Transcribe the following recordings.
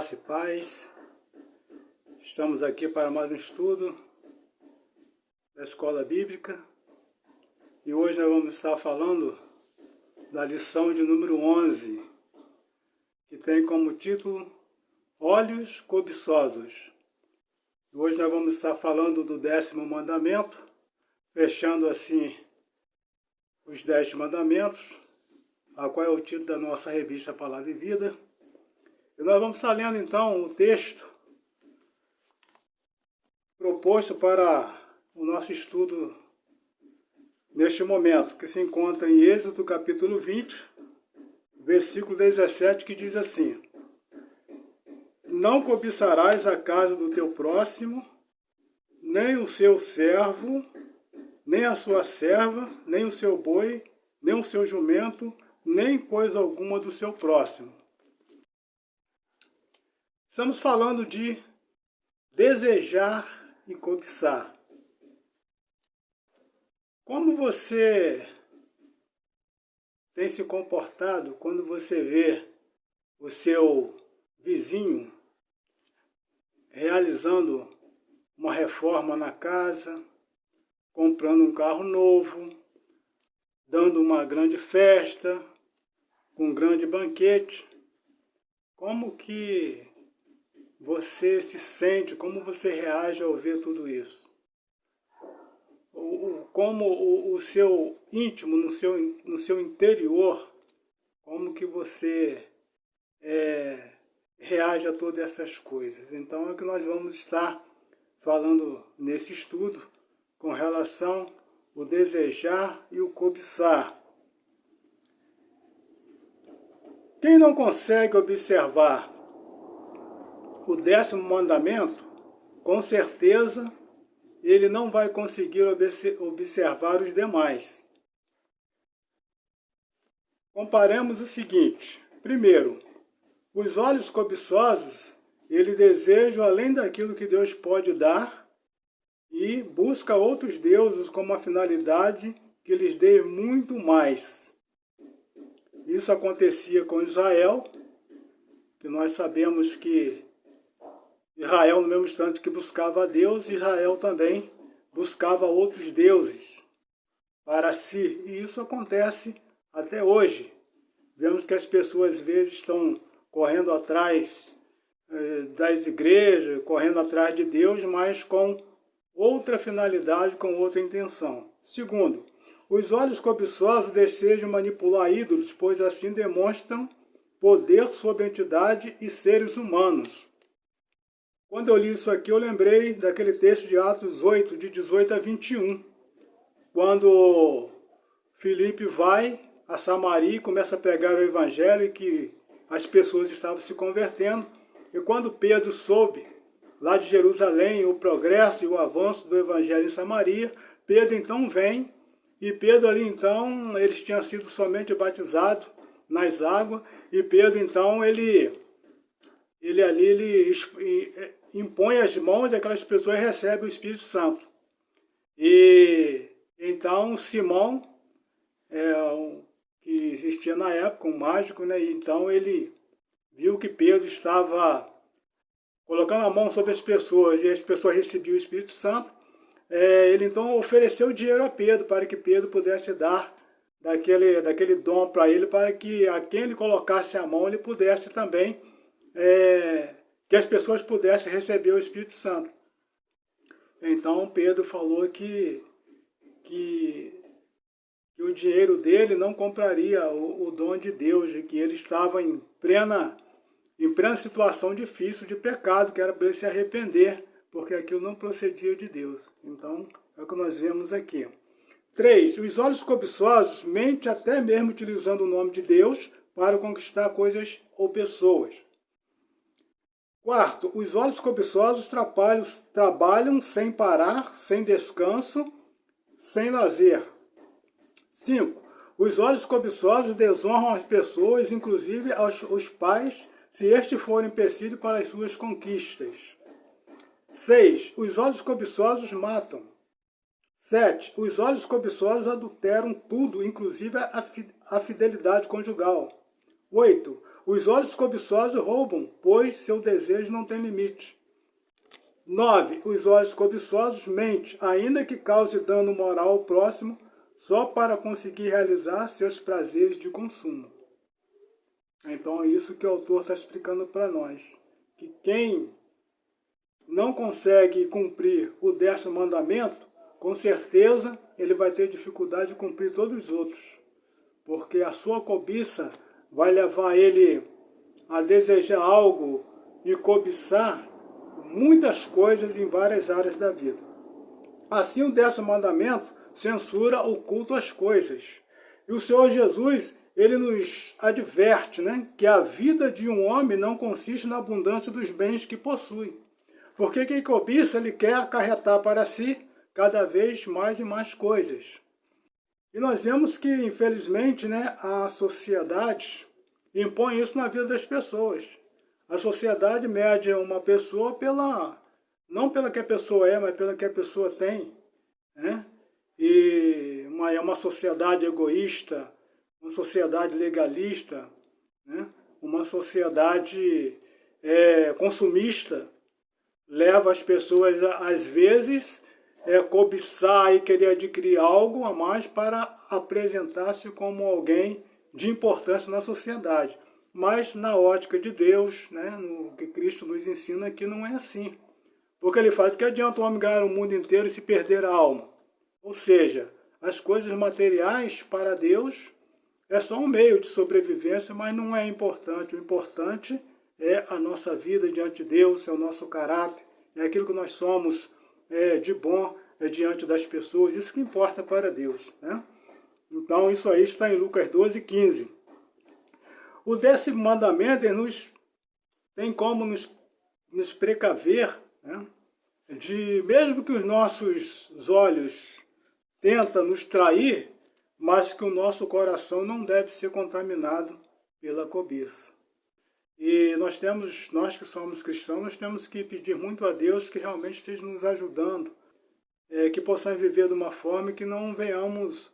Graça e paz. Estamos aqui para mais um estudo da Escola Bíblica e hoje nós vamos estar falando da lição de número 11, que tem como título Olhos Cobiçosos. Hoje nós vamos estar falando do 10º mandamento, fechando assim os 10 mandamentos, a qual é o título da nossa revista Palavra e Vida. E nós vamos estar lendo então o texto proposto para o nosso estudo neste momento, que se encontra em Êxodo capítulo 20, versículo 17, que diz assim: Não cobiçarás a casa do teu próximo, nem o seu servo, nem a sua serva, nem o seu boi, nem o seu jumento, nem coisa alguma do seu próximo. Estamos falando de desejar e cobiçar. Como você tem se comportado quando você vê o seu vizinho realizando uma reforma na casa, comprando um carro novo, dando uma grande festa, com um grande banquete? Como que você se sente, como você reage ao ver tudo isso? Como o seu íntimo, no seu interior, como que você reage a todas essas coisas? Então é o que nós vamos estar falando nesse estudo com relação ao desejar e o cobiçar. Quem não consegue observar o 10º mandamento, com certeza ele não vai conseguir observar os demais. Comparemos o seguinte: primeiro, os olhos cobiçosos, ele deseja além daquilo que Deus pode dar e busca outros deuses com uma finalidade que lhes dê muito mais. Isso acontecia com Israel, que nós sabemos que Israel, no mesmo instante que buscava a Deus, Israel também buscava outros deuses para si. E isso acontece até hoje. Vemos que as pessoas, às vezes, estão correndo atrás das igrejas, correndo atrás de Deus, mas com outra finalidade, com outra intenção. Segundo, os olhos cobiçosos desejam manipular ídolos, pois assim demonstram poder sobre a entidade e seres humanos. Quando eu li isso aqui, eu lembrei daquele texto de Atos 8, de 18 a 21, quando Filipe vai a Samaria e começa a pregar o evangelho e que as pessoas estavam se convertendo. E quando Pedro soube, lá de Jerusalém, o progresso e o avanço do evangelho em Samaria, Pedro então vem, e Pedro ali então, eles tinham sido somente batizados nas águas, e Pedro então, ele impõe as mãos e aquelas pessoas recebem o Espírito Santo. E então Simão, que existia na época, um mágico, né? E então ele viu que Pedro estava colocando a mão sobre as pessoas e as pessoas recebiam o Espírito Santo. Ele então ofereceu dinheiro a Pedro para que Pedro pudesse dar daquele dom para ele, para que a quem ele colocasse a mão ele pudesse também que as pessoas pudessem receber o Espírito Santo. Então Pedro falou que o dinheiro dele não compraria o dom de Deus, e que ele estava em plena situação difícil de pecado, que era para ele se arrepender, porque aquilo não procedia de Deus. Então é o que nós vemos aqui. 3. Os olhos cobiçosos mentem até mesmo utilizando o nome de Deus para conquistar coisas ou pessoas. 4. Os olhos cobiçosos trabalham sem parar, sem descanso, sem lazer. 5. Os olhos cobiçosos desonram as pessoas, inclusive os pais, se estes forem empecilho para as suas conquistas. 6. Os olhos cobiçosos matam. 7. Os olhos cobiçosos adulteram tudo, inclusive a fidelidade conjugal. 8. Os olhos cobiçosos roubam, pois seu desejo não tem limite. 9. Os olhos cobiçosos mentem, ainda que cause dano moral ao próximo, só para conseguir realizar seus prazeres de consumo. Então é isso que o autor está explicando para nós. Que quem não consegue cumprir o 10º mandamento, com certeza ele vai ter dificuldade de cumprir todos os outros. Porque a sua cobiça vai levar ele a desejar algo e cobiçar muitas coisas em várias áreas da vida. Assim, o 10º mandamento censura o culto às coisas. E o Senhor Jesus, ele nos adverte, né, que a vida de um homem não consiste na abundância dos bens que possui. Porque quem cobiça, ele quer acarretar para si cada vez mais e mais coisas. E nós vemos que, infelizmente, né, a sociedade impõe isso na vida das pessoas. A sociedade mede uma pessoa não pela que a pessoa é, mas pela que a pessoa tem, né? E é uma sociedade egoísta, uma sociedade legalista, né? Uma sociedade consumista, leva as pessoas, às vezes, cobiçar e querer adquirir algo a mais para apresentar-se como alguém de importância na sociedade. Mas na ótica de Deus, né, no que Cristo nos ensina, que não é assim. Porque ele faz que adianta o homem ganhar o mundo inteiro e se perder a alma. Ou seja, as coisas materiais para Deus é só um meio de sobrevivência, mas não é importante. O importante é a nossa vida diante de Deus, é o nosso caráter, é aquilo que nós somos de bom diante das pessoas, isso que importa para Deus, né? Então isso aí está em Lucas 12:15. O 10º mandamento tem como nos precaver, né, mesmo que os nossos olhos tentam nos trair, mas que o nosso coração não deve ser contaminado pela cobiça. E nós que somos cristãos, nós temos que pedir muito a Deus que realmente esteja nos ajudando, que possamos viver de uma forma que não venhamos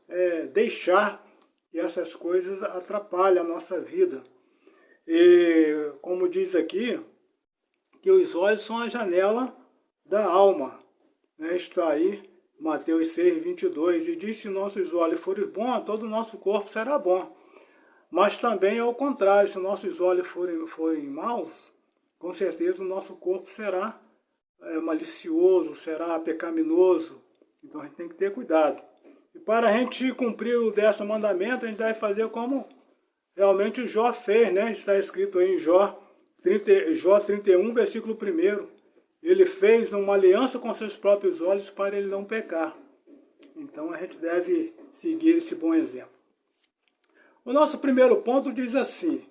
deixar que essas coisas atrapalhem a nossa vida. E como diz aqui, que os olhos são a janela da alma, né? Está aí Mateus 6:22, e diz: se nossos olhos forem bons, todo o nosso corpo será bom. Mas também ao contrário, se nossos olhos forem maus, com certeza o nosso corpo será malicioso, será pecaminoso. Então a gente tem que ter cuidado. E para a gente cumprir o 10º mandamento, a gente deve fazer como realmente o Jó fez, né? Está escrito aí em Jó 31, versículo 1. Ele fez uma aliança com seus próprios olhos para ele não pecar. Então a gente deve seguir esse bom exemplo. O nosso primeiro ponto diz assim: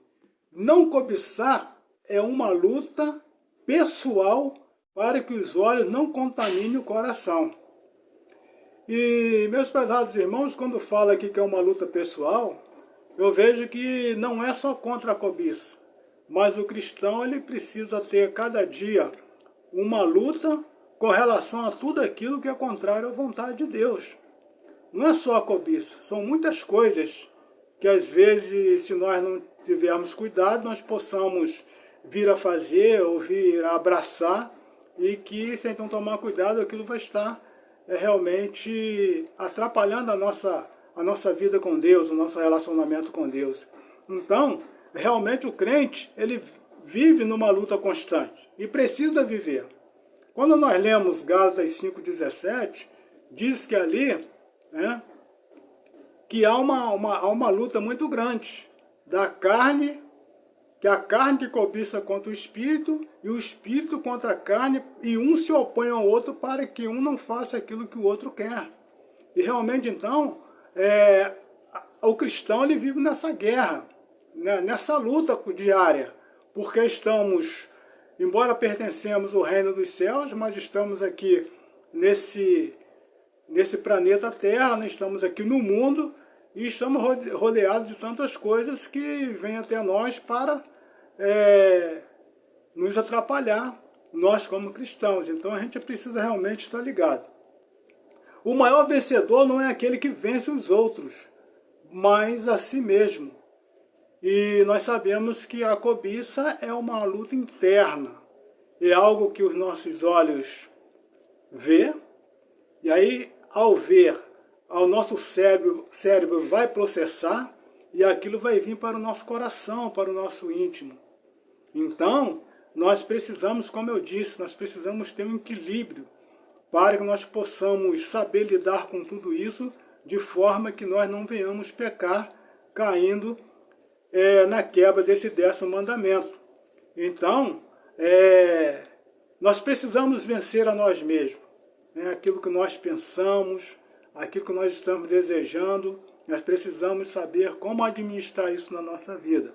não cobiçar é uma luta pessoal para que os olhos não contaminem o coração. E, meus prezados irmãos, quando fala aqui que é uma luta pessoal, eu vejo que não é só contra a cobiça, mas o cristão ele precisa ter cada dia uma luta com relação a tudo aquilo que é contrário à vontade de Deus. Não é só a cobiça, são muitas coisas que às vezes, se nós não tivermos cuidado, nós possamos vir a fazer ou vir a abraçar, e que, sem então tomar cuidado, aquilo vai estar realmente atrapalhando a nossa vida com Deus, o nosso relacionamento com Deus. Então, realmente o crente, ele vive numa luta constante e precisa viver. Quando nós lemos Gálatas 5:17, diz que ali, né, que há uma luta muito grande da carne, que a carne que cobiça contra o espírito e o espírito contra a carne, e um se opõe ao outro para que um não faça aquilo que o outro quer. E realmente então, o cristão ele vive nessa guerra, né, nessa luta diária, porque estamos, embora pertencemos ao reino dos céus, mas estamos aqui nesse planeta Terra, nós estamos aqui no mundo e estamos rodeados de tantas coisas que vêm até nós para nos atrapalhar, nós como cristãos. Então a gente precisa realmente estar ligado. O maior vencedor não é aquele que vence os outros, mas a si mesmo. E nós sabemos que a cobiça é uma luta interna, é algo que os nossos olhos vê, e aí ao ver, o nosso cérebro vai processar, e aquilo vai vir para o nosso coração, para o nosso íntimo. Então, nós precisamos, como eu disse, nós precisamos ter um equilíbrio para que nós possamos saber lidar com tudo isso de forma que nós não venhamos pecar caindo na quebra desse 10º mandamento. Então, nós precisamos vencer a nós mesmos. Aquilo que nós pensamos, aquilo que nós estamos desejando, nós precisamos saber como administrar isso na nossa vida.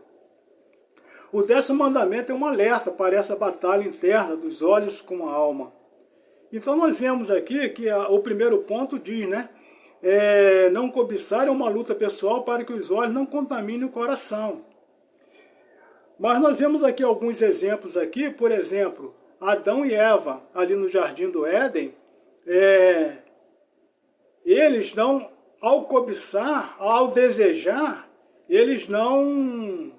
O 10º mandamento é um alerta para essa batalha interna dos olhos com a alma. Então nós vemos aqui que o primeiro ponto diz, não cobiçar é uma luta pessoal para que os olhos não contaminem o coração. Mas nós vemos aqui alguns exemplos aqui, por exemplo, Adão e Eva, ali no Jardim do Éden, eles não, ao cobiçar, ao desejar, eles não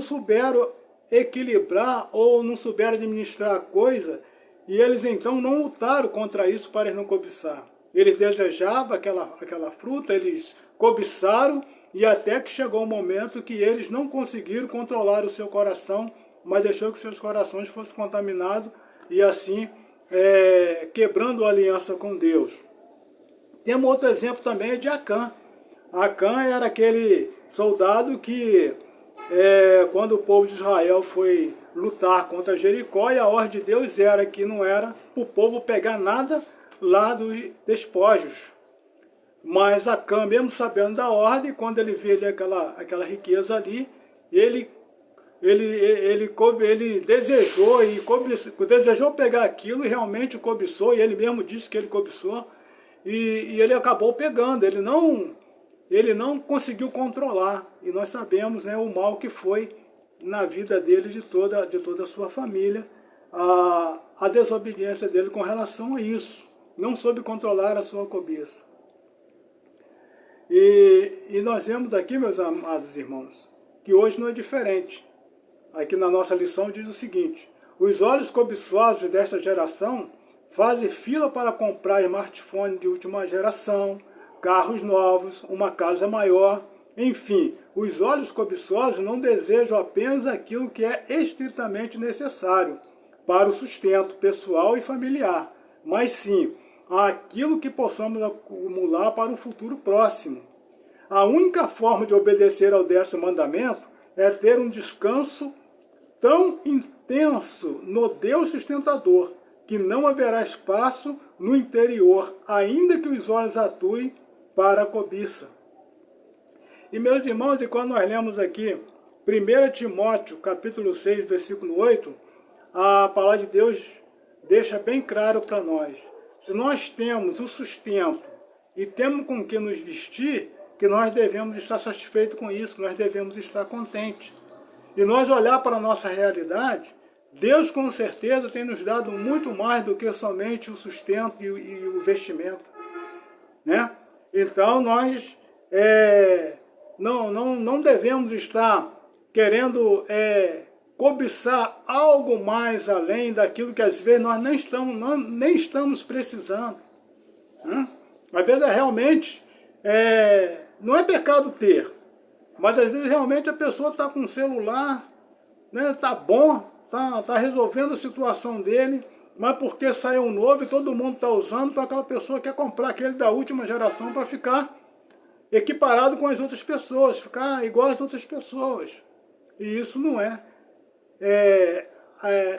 souberam equilibrar ou não souberam administrar a coisa, e eles então não lutaram contra isso para não cobiçar. Eles desejavam aquela fruta, eles cobiçaram, e até que chegou um momento que eles não conseguiram controlar o seu coração, mas deixou que seus corações fossem contaminados, e assim quebrando a aliança com Deus. Temos outro exemplo também de Acã. Acã era aquele soldado que, quando o povo de Israel foi lutar contra Jericó, e a ordem de Deus era que não era para o povo pegar nada lá dos despojos. Mas Acã, mesmo sabendo da ordem, quando ele vê ali aquela riqueza ali, ele desejou desejou pegar aquilo e realmente cobiçou, e ele mesmo disse que ele cobiçou, e ele acabou pegando, ele não conseguiu controlar, e nós sabemos o mal que foi na vida dele, de toda a sua família, a desobediência dele com relação a isso, não soube controlar a sua cobiça. E nós vemos aqui, meus amados irmãos, que hoje não é diferente. Aqui na nossa lição diz o seguinte: os olhos cobiçosos desta geração fazem fila para comprar smartphone de última geração, carros novos, uma casa maior, enfim, os olhos cobiçosos não desejam apenas aquilo que é estritamente necessário para o sustento pessoal e familiar, mas sim aquilo que possamos acumular para um futuro próximo. A única forma de obedecer ao 10º mandamento é ter um descanso tão intenso no Deus sustentador, que não haverá espaço no interior, ainda que os olhos atuem para a cobiça. E meus irmãos, e quando nós lemos aqui 1 Timóteo, capítulo 6, versículo 8, a palavra de Deus deixa bem claro para nós: se nós temos o sustento e temos com que nos vestir, que nós devemos estar satisfeitos com isso, nós devemos estar contentes. E nós olhar para a nossa realidade, Deus com certeza tem nos dado muito mais do que somente o sustento e o vestimento. Então nós não devemos estar querendo cobiçar algo mais além daquilo que às vezes nós nem estamos precisando. Às vezes realmente não é pecado ter, mas às vezes realmente a pessoa está com o celular, está bom, está resolvendo a situação dele, mas porque saiu um novo e todo mundo está usando, então aquela pessoa quer comprar aquele da última geração para ficar equiparado com as outras pessoas, ficar igual às outras pessoas. E isso não é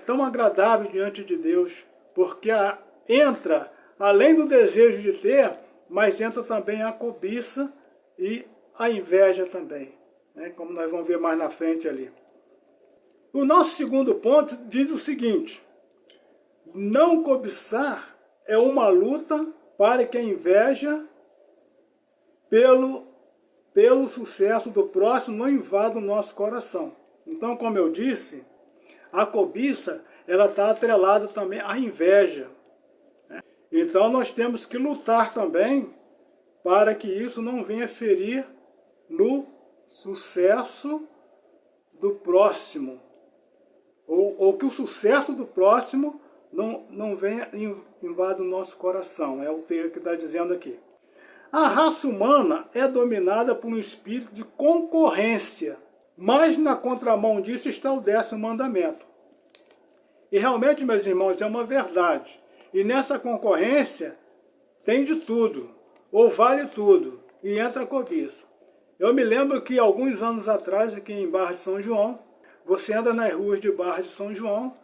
tão agradável diante de Deus, porque entra, além do desejo de ter, mas entra também a cobiça e a inveja também, como nós vamos ver mais na frente ali. O nosso segundo ponto diz o seguinte: não cobiçar é uma luta para que a inveja pelo sucesso do próximo não invada o nosso coração. Então, como eu disse, a cobiça ela está atrelada também à inveja. Então nós temos que lutar também para que isso não venha ferir no sucesso do próximo, ou que o sucesso do próximo não venha invada o nosso coração. É o texto que está dizendo aqui. A raça humana é dominada por um espírito de concorrência, mas na contramão disso está o 10º mandamento. E realmente, meus irmãos, é uma verdade. E nessa concorrência tem de tudo, ou vale tudo, e entra a cobiça. Eu me lembro que alguns anos atrás, aqui em Barra de São João, você anda nas ruas de Barra de São João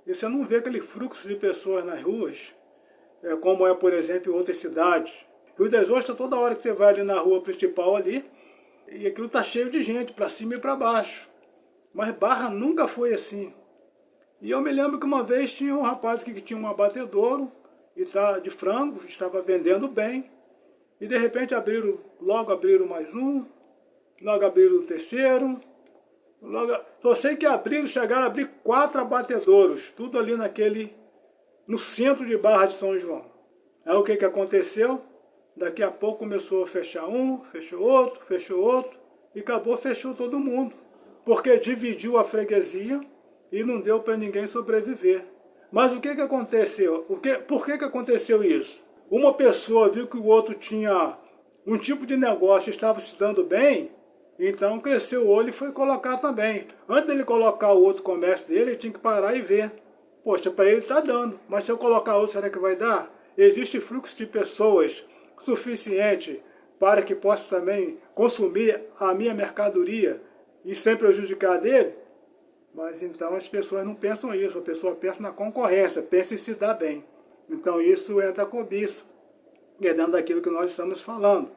e você não vê aquele fluxo de pessoas nas ruas, como é, por exemplo, em outras cidades. Rio das Ostras, toda hora que você vai ali na rua principal ali, e aquilo está cheio de gente, para cima e para baixo. Mas Barra nunca foi assim. E eu me lembro que uma vez tinha um rapaz que tinha um abatedouro de frango, estava vendendo bem, e de repente logo abriram mais um, logo abriram o terceiro, só sei que chegaram a abrir 4 abatedouros, tudo ali no centro de Barra de São João. Aí o que aconteceu? Daqui a pouco começou a fechar um, fechou outro, e fechou todo mundo, porque dividiu a freguesia e não deu para ninguém sobreviver. Mas o que aconteceu? Por que aconteceu isso? Uma pessoa viu que o outro tinha um tipo de negócio e estava se dando bem, então cresceu o olho e foi colocar também. Antes dele colocar o outro comércio dele, ele tinha que parar e ver. Poxa, para ele está dando, mas se eu colocar outro, será que vai dar? Existe fluxo de pessoas suficiente para que possa também consumir a minha mercadoria e sem prejudicar dele? Mas então as pessoas não pensam isso, a pessoa pensa na concorrência, pensa em se dar bem. Então isso entra a cobiça, e é dentro daquilo que nós estamos falando.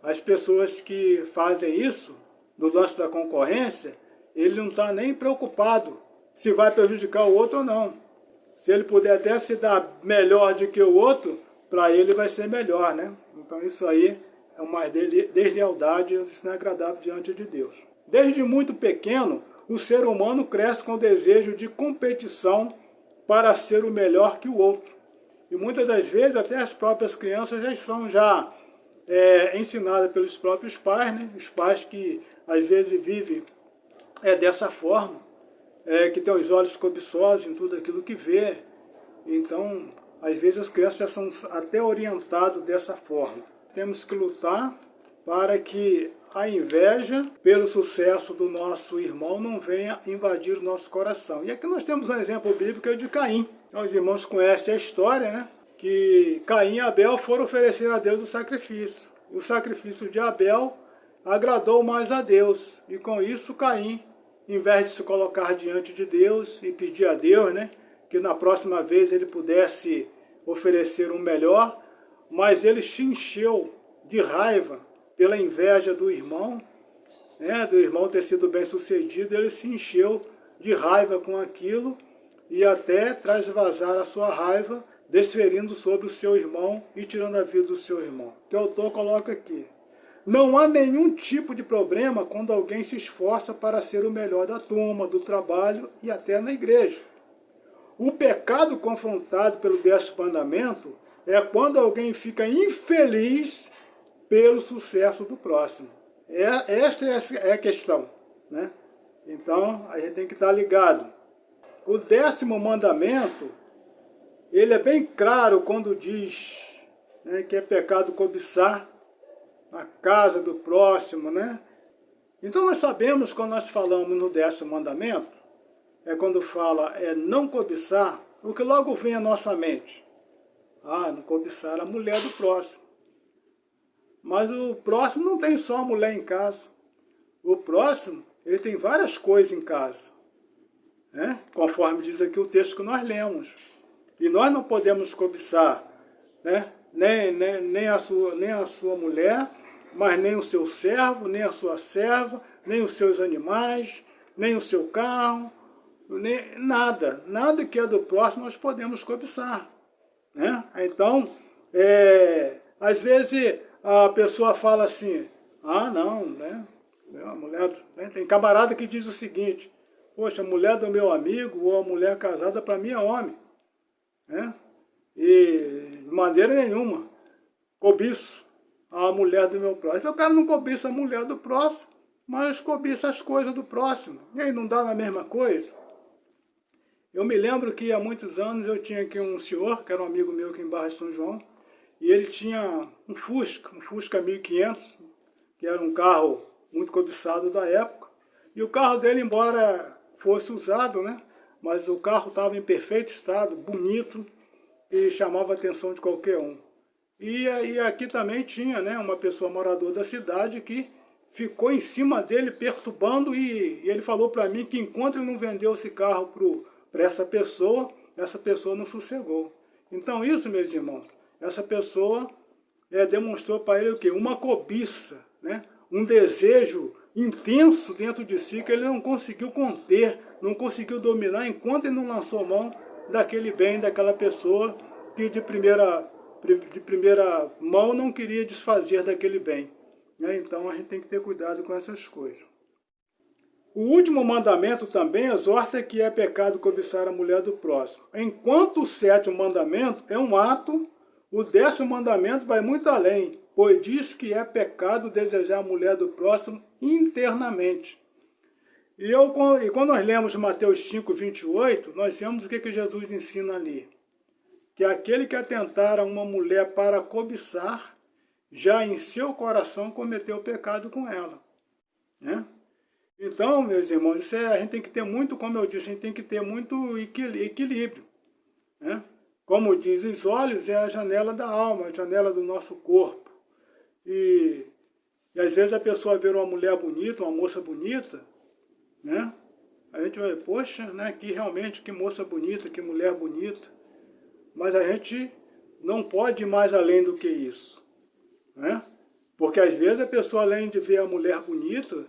As pessoas que fazem isso, no lance da concorrência, ele não está nem preocupado se vai prejudicar o outro ou não. Se ele puder até se dar melhor do que o outro, para ele vai ser melhor, né? Então isso aí é uma deslealdade, isso não é agradável diante de Deus. Desde muito pequeno, o ser humano cresce com o desejo de competição para ser o melhor que o outro. E muitas das vezes até as próprias crianças já são ensinadas pelos próprios pais, né? Os pais que às vezes vivem dessa forma, que tem os olhos cobiçosos em tudo aquilo que vê. Então, às vezes as crianças já são até orientadas dessa forma. Temos que lutar para que a inveja pelo sucesso do nosso irmão não venha invadir o nosso coração. E aqui nós temos um exemplo bíblico de Caim. Então, os irmãos conhecem a história, né? Que Caim e Abel foram oferecer a Deus o sacrifício. E o sacrifício de Abel agradou mais a Deus. E com isso Caim, em vez de se colocar diante de Deus e pedir a Deus, né, que na próxima vez ele pudesse oferecer um melhor, mas ele se encheu de raiva pela inveja do irmão, né, do irmão ter sido bem sucedido. Ele se encheu de raiva com aquilo e até traz vazar a sua raiva, desferindo sobre o seu irmão e tirando a vida do seu irmão. O autor coloca aqui: não há nenhum tipo de problema quando alguém se esforça para ser o melhor da turma, do trabalho e até na igreja. O pecado confrontado pelo 10º mandamento é quando alguém fica infeliz pelo sucesso do próximo. Esta é a questão, né? Então, a gente tem que estar ligado. O 10º mandamento, ele é bem claro quando diz, né, que é pecado cobiçar a casa do próximo, né? Então nós sabemos, quando nós falamos no 10º mandamento, quando fala não cobiçar, o que logo vem à nossa mente? Não cobiçar a mulher do próximo. Mas o próximo não tem só a mulher em casa. O próximo, ele tem várias coisas em casa, né? Conforme diz aqui o texto que nós lemos. E nós não podemos cobiçar, né, nem a sua mulher, mas nem o seu servo, nem a sua serva, nem os seus animais, nem o seu carro, nem nada. Nada que é do próximo nós podemos cobiçar, né? Então, às vezes a pessoa fala assim: não, né? A mulher, né? Tem camarada que diz o seguinte: poxa, a mulher do meu amigo ou a mulher casada para mim é homem, né? E de maneira nenhuma cobiço a mulher do meu próximo. Então, o cara não cobiça a mulher do próximo, mas cobiça as coisas do próximo. E aí não dá na mesma coisa? Eu me lembro que há muitos anos eu tinha aqui um senhor, que era um amigo meu aqui em Barra de São João, e ele tinha um Fusca 1500, que era um carro muito cobiçado da época. E o carro dele, embora fosse usado, né, mas o carro estava em perfeito estado, bonito, e chamava a atenção de qualquer um. E aqui também tinha, né, uma pessoa moradora da cidade que ficou em cima dele perturbando, e ele falou para mim que enquanto ele não vendeu esse carro para essa pessoa não sossegou. Então isso, meus irmãos, essa pessoa demonstrou para ele o quê? Uma cobiça, né? Um desejo intenso dentro de si que ele não conseguiu conter, não conseguiu dominar enquanto ele não lançou mão daquele bem, daquela pessoa que de primeira mão não queria desfazer daquele bem. Né? Então a gente tem que ter cuidado com essas coisas. O último mandamento também exorta que é pecado cobiçar a mulher do próximo. Enquanto o sétimo mandamento é um ato, o 10º mandamento vai muito além, pois diz que é pecado desejar a mulher do próximo internamente. E quando nós lemos Mateus 5:28, nós vemos o que Jesus ensina ali. Que aquele que atentar a uma mulher para cobiçar, já em seu coração cometeu pecado com ela. Né? Então, meus irmãos, a gente tem que ter muito, como eu disse, a gente tem que ter muito equilíbrio. Né? Como diz, os olhos é a janela da alma, a janela do nosso corpo. E às vezes a pessoa vê uma mulher bonita, uma moça bonita, né? A gente vai, poxa, né, que moça bonita, que mulher bonita. Mas a gente não pode ir mais além do que isso. Né? Porque às vezes a pessoa, além de ver a mulher bonita,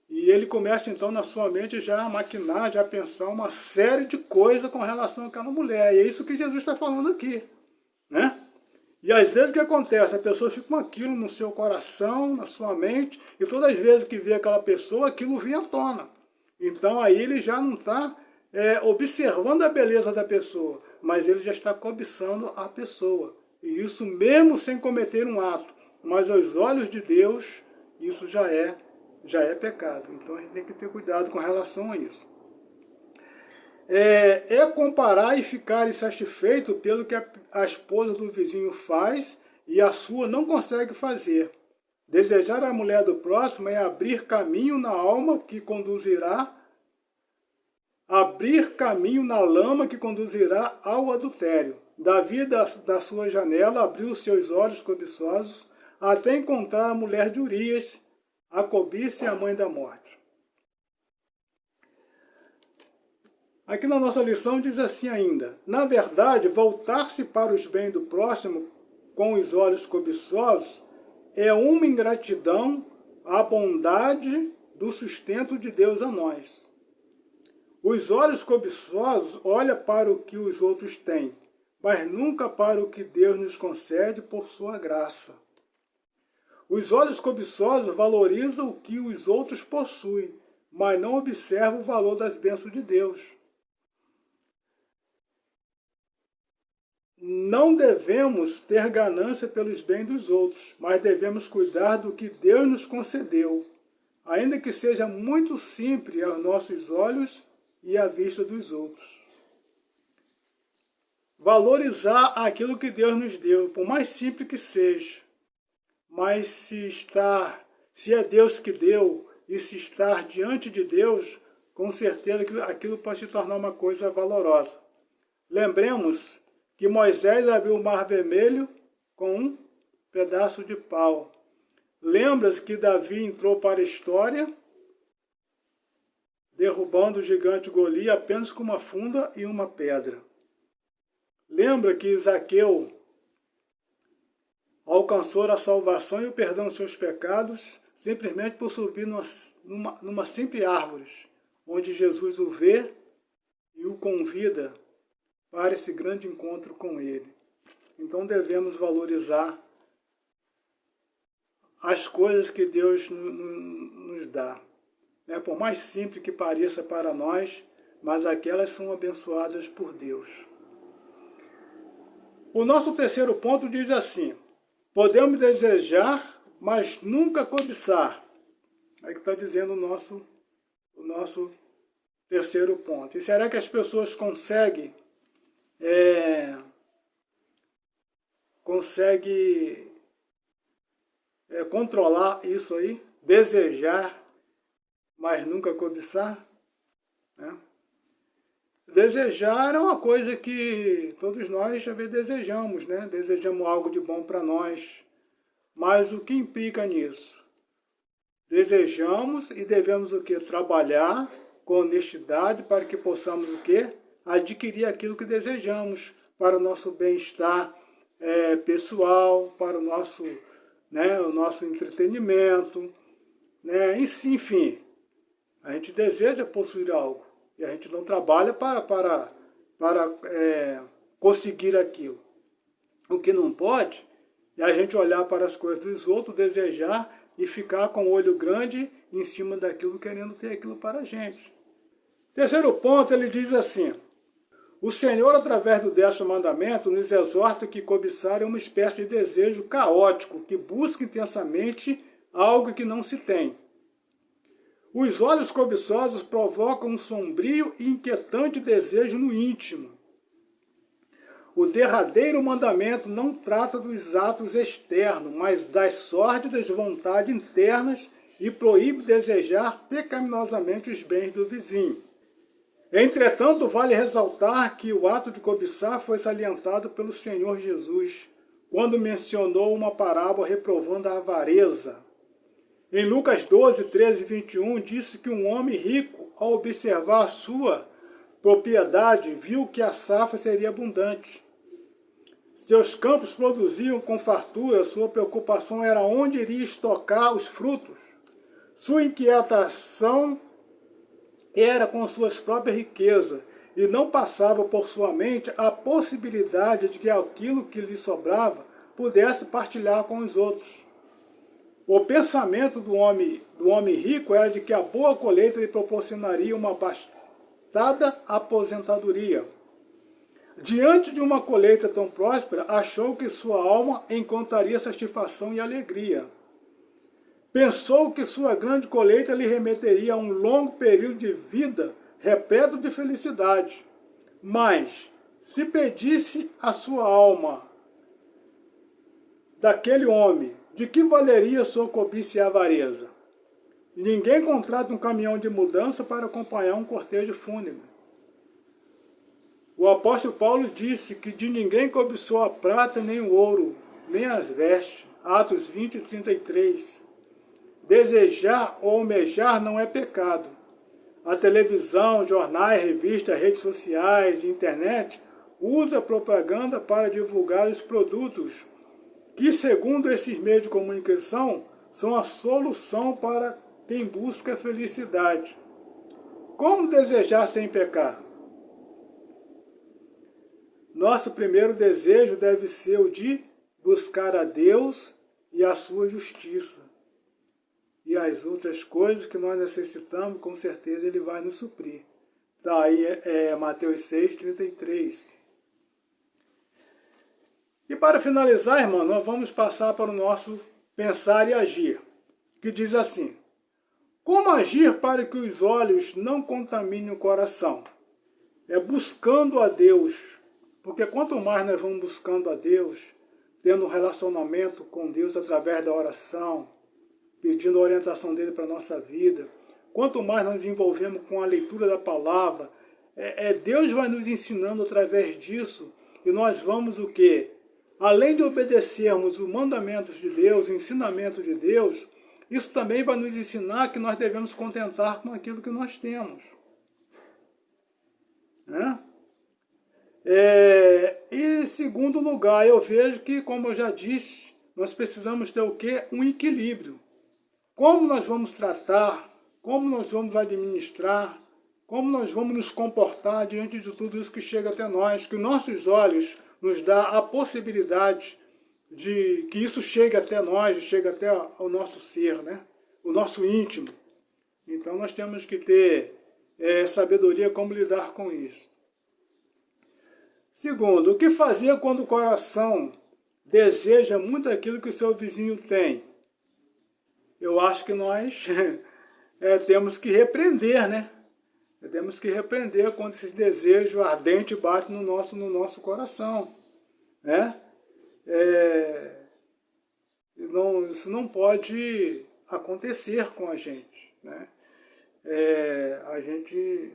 e ele começa então na sua mente já a maquinar, já a pensar uma série de coisas com relação àquela mulher. E é isso que Jesus está falando aqui. Né? E às vezes o que acontece? A pessoa fica com aquilo no seu coração, na sua mente, e todas as vezes que vê aquela pessoa, aquilo vem à tona. Então aí ele já não está observando a beleza da pessoa, mas ele já está cobiçando a pessoa. E isso mesmo sem cometer um ato. Mas aos olhos de Deus, isso já é pecado. Então a gente tem que ter cuidado com relação a isso. Comparar e ficar insatisfeito pelo que a esposa do vizinho faz e a sua não consegue fazer. Desejar a mulher do próximo é abrir caminho na alma que conduzirá, abrir caminho na lama que conduzirá ao adultério. Davi, da sua janela, abriu os seus olhos cobiçosos até encontrar a mulher de Urias, a cobiça e a mãe da morte. Aqui na nossa lição diz assim ainda: na verdade, voltar-se para os bens do próximo com os olhos cobiçosos é uma ingratidão à bondade do sustento de Deus a nós. Os olhos cobiçosos olham para o que os outros têm, mas nunca para o que Deus nos concede por sua graça. Os olhos cobiçosos valorizam o que os outros possuem, mas não observam o valor das bênçãos de Deus. Não devemos ter ganância pelos bens dos outros, mas devemos cuidar do que Deus nos concedeu, ainda que seja muito simples aos nossos olhos e à vista dos outros. Valorizar aquilo que Deus nos deu, por mais simples que seja. Mas se é Deus que deu e se estar diante de Deus, com certeza aquilo pode se tornar uma coisa valorosa. Lembremos que Moisés abriu o Mar Vermelho com um pedaço de pau. Lembra-se que Davi entrou para a história, derrubando o gigante Golias apenas com uma funda e uma pedra. Lembra que Zaqueu alcançou a salvação e o perdão dos seus pecados simplesmente por subir numa simples árvore, onde Jesus o vê e o convida para esse grande encontro com ele. Então devemos valorizar as coisas que Deus nos dá. Por mais simples que pareça para nós, mas aquelas são abençoadas por Deus. O nosso terceiro ponto diz assim: podemos desejar, mas nunca cobiçar. Aí que está dizendo o nosso terceiro ponto. E será que as pessoas conseguem controlar isso aí? Desejar, mas nunca cobiçar? Né? Desejar é uma coisa que todos nós já desejamos, né? Desejamos algo de bom para nós. Mas o que implica nisso? Desejamos e devemos o quê? Trabalhar com honestidade para que possamos o quê? Adquirir aquilo que desejamos para o nosso bem-estar pessoal, para o nosso entretenimento, né? Enfim, a gente deseja possuir algo e a gente não trabalha para conseguir aquilo. O que não pode é a gente olhar para as coisas dos outros, desejar e ficar com o olho grande em cima daquilo, querendo ter aquilo para a gente. Terceiro ponto, ele diz assim: o Senhor, através do 10º mandamento, nos exorta que cobiçar é uma espécie de desejo caótico, que busca intensamente algo que não se tem. Os olhos cobiçosos provocam um sombrio e inquietante desejo no íntimo. O derradeiro mandamento não trata dos atos externos, mas das sórdidas vontades internas e proíbe desejar pecaminosamente os bens do vizinho. Entretanto, vale ressaltar que o ato de cobiçar foi salientado pelo Senhor Jesus, quando mencionou uma parábola reprovando a avareza. Em Lucas 12, 13 e 21, disse que um homem rico, ao observar a sua propriedade, viu que a safra seria abundante. Seus campos produziam com fartura, sua preocupação era onde iria estocar os frutos. Sua inquietação era com suas próprias riquezas, e não passava por sua mente a possibilidade de que aquilo que lhe sobrava pudesse partilhar com os outros. O pensamento do homem rico era de que a boa colheita lhe proporcionaria uma bastada aposentadoria. Diante de uma colheita tão próspera, achou que sua alma encontraria satisfação e alegria. Pensou que sua grande colheita lhe remeteria a um longo período de vida repleto de felicidade. Mas, se pedisse a sua alma daquele homem, de que valeria sua cobiça e avareza? Ninguém contrata um caminhão de mudança para acompanhar um cortejo fúnebre. O apóstolo Paulo disse que de ninguém cobiçou a prata, nem o ouro, nem as vestes. Atos 20 e 33. Desejar ou almejar não é pecado. A televisão, jornais, revistas, redes sociais e internet usa propaganda para divulgar os produtos que, segundo esses meios de comunicação, são a solução para quem busca a felicidade. Como desejar sem pecar? Nosso primeiro desejo deve ser o de buscar a Deus e a sua justiça. E as outras coisas que nós necessitamos, com certeza Ele vai nos suprir. Está aí Mateus 6, 33. E para finalizar, irmão, nós vamos passar para o nosso pensar e agir, que diz assim: como agir para que os olhos não contaminem o coração? É buscando a Deus, porque quanto mais nós vamos buscando a Deus, tendo um relacionamento com Deus através da oração, pedindo a orientação dele para a nossa vida, quanto mais nós nos envolvemos com a leitura da palavra, Deus vai nos ensinando através disso, e nós vamos o quê? Além de obedecermos os mandamentos de Deus, o ensinamento de Deus, isso também vai nos ensinar que nós devemos contentar com aquilo que nós temos. Né? E em segundo lugar, eu vejo que, como eu já disse, nós precisamos ter o quê? Um equilíbrio. Como nós vamos tratar, como nós vamos administrar, como nós vamos nos comportar diante de tudo isso que chega até nós, que nossos olhos nos dá a possibilidade de que isso chegue até nós, chegue até ao nosso ser, né? O nosso íntimo. Então nós temos que ter sabedoria como lidar com isso. Segundo, o que fazer quando o coração deseja muito aquilo que o seu vizinho tem? Eu acho que nós temos que repreender, né? Temos que repreender quando esse desejo ardente bate no nosso coração, né? Isso não pode acontecer com a gente, né? A gente,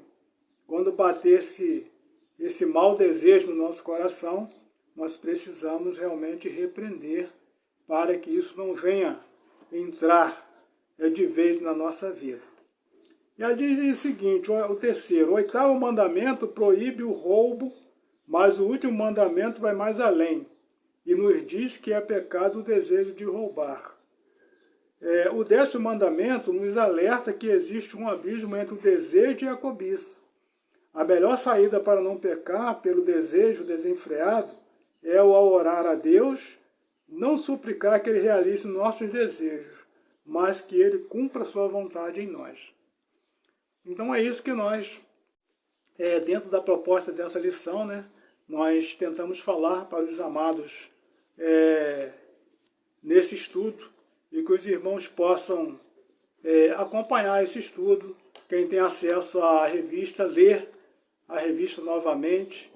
quando bater esse mau desejo no nosso coração, nós precisamos realmente repreender para que isso não venha entrar de vez na nossa vida. E aí diz o seguinte, o terceiro, o oitavo mandamento proíbe o roubo, mas o último mandamento vai mais além e nos diz que é pecado o desejo de roubar. O 10º mandamento nos alerta que existe um abismo entre o desejo e a cobiça. A melhor saída para não pecar pelo desejo desenfreado é ao orar a Deus, não suplicar que Ele realize nossos desejos, mas que Ele cumpra a sua vontade em nós. Então é isso que nós, dentro da proposta dessa lição, né, nós tentamos falar para os amados nesse estudo, e que os irmãos possam acompanhar esse estudo. Quem tem acesso à revista, ler a revista novamente,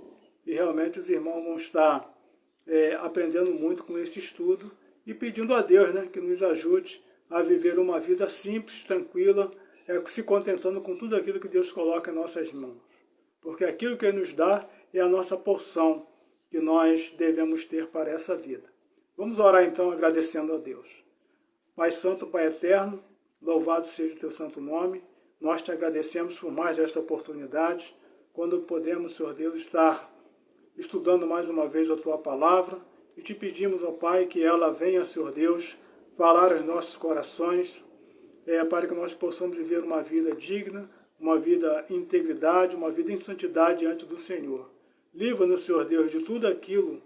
e realmente os irmãos vão estar aprendendo muito com esse estudo, e pedindo a Deus, né, que nos ajude a viver uma vida simples, tranquila, se contentando com tudo aquilo que Deus coloca em nossas mãos. Porque aquilo que Ele nos dá é a nossa porção que nós devemos ter para essa vida. Vamos orar então agradecendo a Deus. Pai Santo, Pai Eterno, louvado seja o Teu santo nome. Nós Te agradecemos por mais esta oportunidade, quando podemos, Senhor Deus, estar estudando mais uma vez a Tua palavra, e Te pedimos, ó Pai, que ela venha, Senhor Deus, falar aos nossos corações, para que nós possamos viver uma vida digna, uma vida em integridade, uma vida em santidade diante do Senhor. Livra-nos, Senhor Deus, de tudo aquilo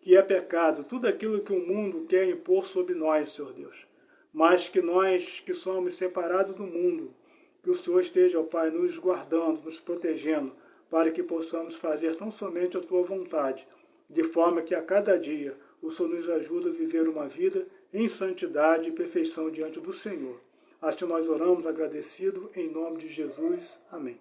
que é pecado, tudo aquilo que o mundo quer impor sobre nós, Senhor Deus. Mas que nós que somos separados do mundo, que o Senhor esteja, ó Pai, nos guardando, nos protegendo, para que possamos fazer tão somente a Tua vontade, de forma que a cada dia o Senhor nos ajuda a viver uma vida em santidade e perfeição diante do Senhor. Assim nós oramos agradecido, em nome de Jesus. Amém.